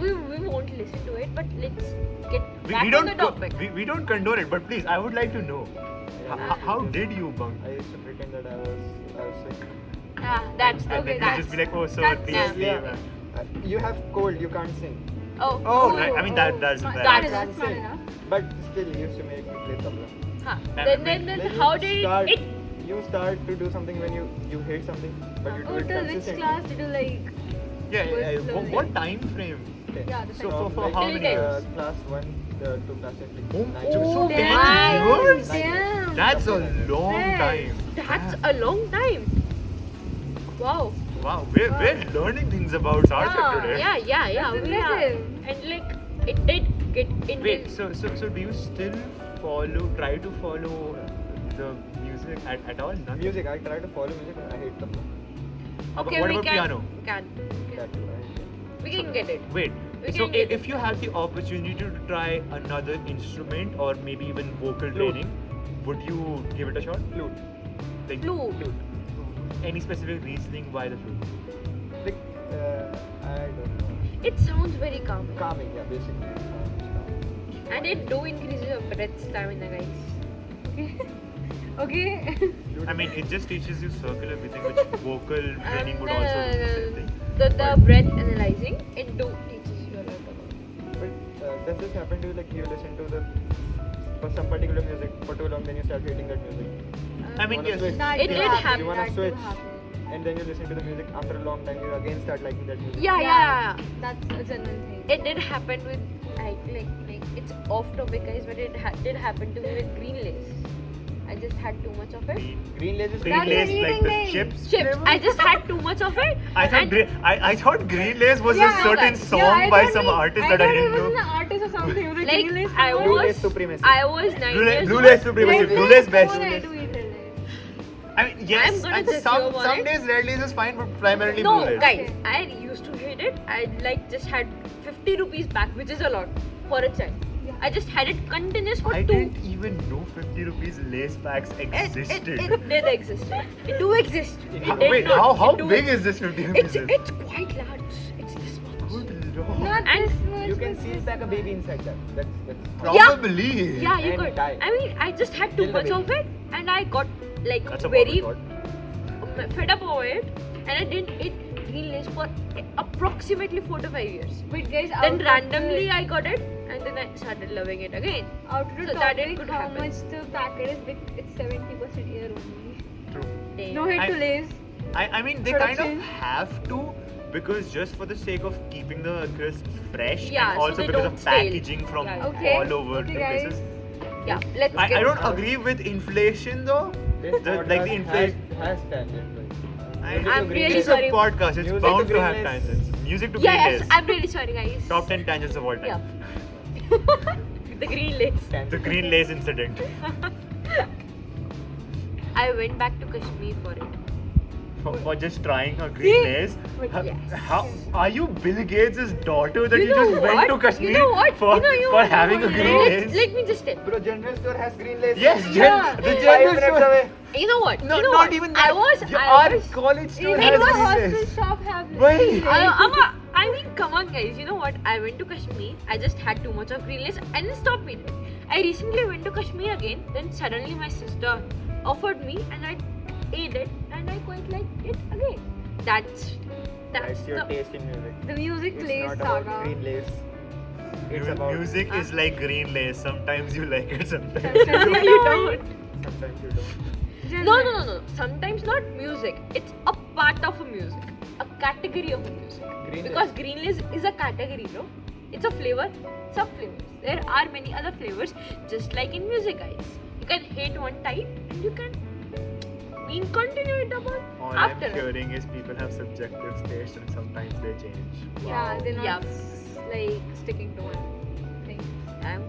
S2: We won't listen to it, but let's get back
S1: We
S2: on
S1: don't
S2: the topic.
S1: we don't condone it, but please, I would like to know. How did you bunk?
S3: I used to pretend that I was sick.
S2: That's
S1: And
S2: okay.
S1: then you
S2: That's
S1: just be like, oh sir,
S4: that's-
S1: please
S2: yeah.
S1: leave.
S3: You have cold, you can't sing.
S1: Oh, right. I mean that's
S4: Smart
S1: bad.
S4: enough,
S3: That's
S4: smart
S3: it.
S4: enough.
S3: But still, you used to make me play tabla.
S2: Huh.
S1: And
S2: Then
S3: Then
S2: how
S3: you
S2: did
S3: start,
S2: it?
S3: You start to do something when you hate something, but you do
S4: Go
S3: it
S4: to which
S3: consistently.
S4: class did you like?
S1: Yeah,
S4: Was
S1: yeah.
S4: slowly.
S1: What time frame?
S3: Okay.
S4: Yeah, the
S1: So
S4: second.
S1: for
S3: Like,
S1: how
S2: Till
S1: many
S2: ten.
S1: years?
S3: Class 1 to class 10.
S1: Oh,
S3: Nine
S1: so
S3: years.
S1: 10
S2: damn.
S1: years?
S4: Damn.
S1: That's a long
S4: Yes.
S1: time.
S2: That's a long time. Wow.
S1: Wow, we're learning things about Sarthak today.
S2: Yeah.
S4: That's
S2: We are.
S4: impressive.
S2: And like, it did get in.
S1: Wait, so do you still try to follow the music at all? None?
S3: Music, I try to follow music, but I hate tabla.
S2: Okay,
S1: What
S2: we
S1: about
S2: can.
S1: piano?
S2: Can.
S3: That too, I hate it.
S2: We can get it.
S1: Wait,
S2: We
S1: so
S2: can get
S1: if you have the opportunity to try another instrument or maybe even vocal
S3: Flute.
S1: training, would you give it a shot?
S3: Flute.
S1: Like,
S2: Flute.
S1: Any specific reasoning why the flute?
S3: Like, I don't know.
S2: It sounds very calming.
S3: Calming, yeah, basically. It sounds calming.
S2: And it do increases your breath stamina, guys.
S4: Okay.
S3: Flute
S1: I mean, it just teaches you circular breathing, which vocal training would also do the same thing.
S2: The
S1: But-
S2: breath analyzing, it do teaches you a lot about.
S3: But does this happen to you, like you listen to for some particular music for too long, then you start hating that music?
S1: I mean, yes.
S4: That
S2: It
S4: do
S2: did happen.
S3: You wanna
S4: That do
S3: switch,
S4: happen.
S3: and then you listen to the music after a long time, you again start liking that music.
S2: Yeah.
S4: That's a genuine thing.
S2: It did happen with like it's off topic, guys, but it did happen to me with green lace. I just had too much of it.
S3: Green lace is
S1: Green
S4: That's
S1: lace,
S4: an
S1: like
S4: eating
S1: the
S4: thing.
S1: chips.
S2: Chips. I just had too much of it.
S1: I thought
S2: and
S1: I thought Green Lace was a
S4: Yeah,
S1: certain
S2: guys.
S1: song by some artist that I
S4: thought
S1: didn't
S4: he was
S1: know.
S4: an artist or something. It was
S2: like
S4: Green Lace
S2: I
S4: Blue
S3: Blue
S2: was
S3: Lace Supremacy.
S2: I was 9 years
S1: Blue
S2: old.
S1: Lace Supremacy. Blue Lace best.
S4: I do eat it.
S1: I mean, yes,
S2: I'm gonna
S1: and
S2: judge
S1: some
S2: you about
S1: some
S2: it.
S1: days Red Lace is fine, but primarily
S2: No,
S1: Blue Lace.
S2: guys, I used to hate it. I like just had 50 rupees back, which is a lot for a child.
S4: Yeah.
S2: I just had it continuous for
S1: I
S2: 2.
S1: didn't even know 50 rupees lace packs existed.
S2: It did exist. It do exist. It
S1: How,
S2: did
S1: wait,
S2: not.
S1: how
S2: It do
S1: big
S2: exist.
S1: is this 50 rupees?
S2: It's quite large. It's this much.
S1: Good lord.
S4: Not
S2: And
S4: this much.
S3: You can
S4: but
S3: see
S4: this
S3: back a
S4: much.
S3: baby inside that. That's
S1: Probably.
S2: Yeah, you
S3: And
S2: could.
S3: die.
S2: I mean, I just had too
S3: Kill the
S2: much of it, and I got like
S1: That's a
S2: very
S1: bottle
S2: fed up of it, and I didn't eat green lace for approximately 4 to 5 years.
S4: Wait, guys.
S2: Then
S4: out
S2: randomly
S4: of
S2: I got it, and then I started loving it again.
S4: the, out of the
S2: So that
S4: topic,
S2: it could
S4: how
S2: happen.
S4: much the packet is big? It's 70% air only.
S1: True.
S2: Damn.
S4: No hate
S1: I-
S4: to Lays.
S1: I mean, they kind
S4: Production.
S1: of have to because just for the sake of keeping the crisps fresh
S2: Yeah,
S1: and
S2: so
S1: also
S2: they
S1: because
S2: don't
S1: of
S2: stale.
S1: packaging from
S2: Yeah.
S4: Okay.
S1: all over
S4: Okay,
S1: the
S4: guys.
S1: places.
S2: Yeah, let's
S1: I
S2: get
S1: don't agree with inflation though
S3: This
S1: Like the
S3: podcast
S1: inflation.
S3: has tangents. Like,
S1: I'm
S3: music to Green
S2: really
S3: Day.
S1: It's
S2: sorry.
S1: a podcast. It's
S3: Music
S1: bound
S3: to
S1: to have
S3: Green Days.
S1: tangents. Music to Green
S2: Yes,
S1: Days.
S2: I'm really sorry, guys.
S1: Top 10 tangents of all time.
S2: Yeah. The green lace.
S1: The green lace incident.
S2: I went back to Kashmir for it.
S1: For just trying a green lace.
S2: But yes.
S1: How are you Bill Gates' daughter that you,
S2: know
S1: just went
S2: what?
S1: to Kashmir
S2: You know what?
S1: for,
S2: you know, you
S1: for having a green lace?
S2: Let me just tell.
S3: Bro, general store has green lace.
S1: Yes,
S2: Yeah.
S1: the
S3: 5
S1: general
S3: minutes
S1: store.
S3: away.
S2: You know what?
S1: No,
S2: you know
S1: not
S2: what?
S1: even
S2: I
S1: that.
S2: was.
S1: Our college store
S2: It
S1: has
S2: was
S1: green
S4: hostel
S1: lace.
S4: shop have
S1: Why?
S2: I mean, come on, guys. You know what? I went to Kashmir. I just had too much of green lace and then stopped eating. I recently went to Kashmir again. Then suddenly my sister offered me, and I ate it, and I quite liked it again. That's
S3: That's your
S2: the
S3: taste in music.
S4: The music
S3: It's
S4: plays
S3: not
S4: saga.
S3: about green lace. It's about
S1: Music is like green lace. Sometimes you like it, sometimes
S4: Sometimes
S1: you
S2: you
S1: don't.
S2: don't.
S3: sometimes you don't.
S2: No. Sometimes not music. It's a part of a music, a category of a music.
S3: Green
S2: Because
S3: lace.
S2: green lace is a category, no? It's a flavor, sub flavors. There are many other flavors, just like in music, guys. You can hate one type and you can continue it about
S1: All
S2: after.
S1: I'm hearing is people have subjective taste and sometimes they change.
S4: Yeah, they're not
S2: Yup.
S4: like sticking to one thing.
S2: I'm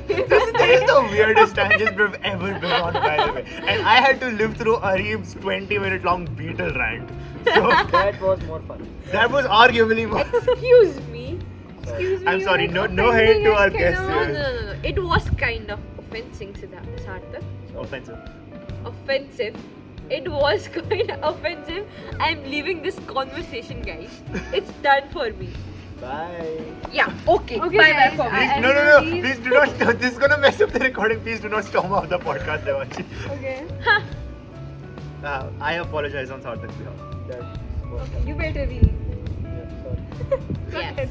S1: This is the weirdest tangent we've ever been on, by the way. And I had to live through Areeb's 20-minute long Beatle rant. So
S3: That was more fun.
S1: that was arguably more.
S2: Excuse me.
S4: Excuse me.
S1: I'm sorry,
S4: you're
S1: no hate to our
S4: offending
S1: guests
S2: No,
S1: here.
S2: no. It was kind of offensive, Sarthak.
S1: Offensive.
S2: Offensive. It was kind of offensive. I'm leaving this conversation, guys. It's done for me.
S3: Bye.
S2: Yeah, okay.
S4: Okay,
S2: Bye
S4: guys,
S2: bye for me.
S1: Please, no. Please do not. This is gonna mess up the recording. Please do not storm off the podcast, Devanshi.
S4: Okay.
S1: I apologize on Sarthak's behalf.
S3: That was fun.
S4: You better be.
S3: Yeah, sorry.
S2: Yes.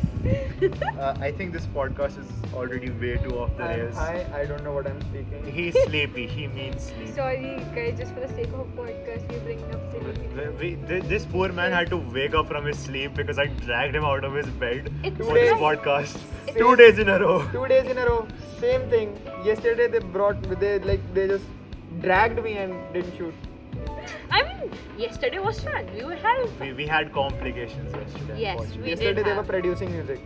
S1: I think this podcast is already way too off the
S3: I'm
S1: rails.
S3: high. I don't know what I'm speaking.
S1: He's sleepy. He means sleep.
S4: Sorry, guys, just for the sake of a podcast, we're bringing up silly
S1: This poor man had to wake up from his sleep because I dragged him out of his bed
S2: It's
S1: for this
S3: days.
S1: podcast.
S3: It's-
S1: 2 days in a row.
S3: 2 days in a row, same thing. Yesterday they just dragged me and didn't shoot.
S2: I mean, yesterday was fun. We were having fun.
S1: We had complications yesterday.
S2: Yes,
S1: unfortunately.
S2: we
S3: Yesterday
S2: did
S3: they were
S2: have.
S3: producing music.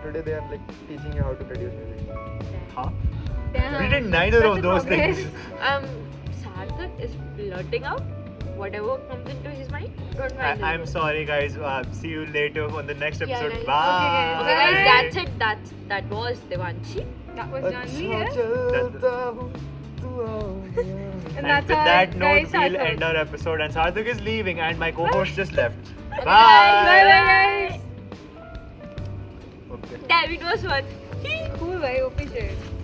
S3: Today they are like teaching you how to produce music.
S1: Huh?
S4: Damn.
S1: We did neither
S4: Such
S1: of
S4: a
S1: those
S4: progress.
S1: things.
S2: Sarthak is blurting out whatever comes into his mind. Don't mind
S1: I'm
S2: him.
S1: sorry, guys. See you later on the next
S2: Yeah,
S1: episode.
S2: guys.
S1: Bye.
S2: Okay, guys, that's it. That was Devanshi.
S4: That was
S3: अच्छा
S4: Janvi here.
S3: चलता हूँ, तू आओ यार।
S4: And
S1: And
S4: that's
S1: with
S4: our
S1: that note,
S4: guys,
S1: we'll
S4: Sarthak.
S1: end our episode. And Sarthak is leaving, and my co-host just left.
S2: Okay,
S1: Bye.
S2: guys. Bye, guys.
S1: Okay.
S2: Damn, it was fun.
S4: Cool, bhai, OP shit.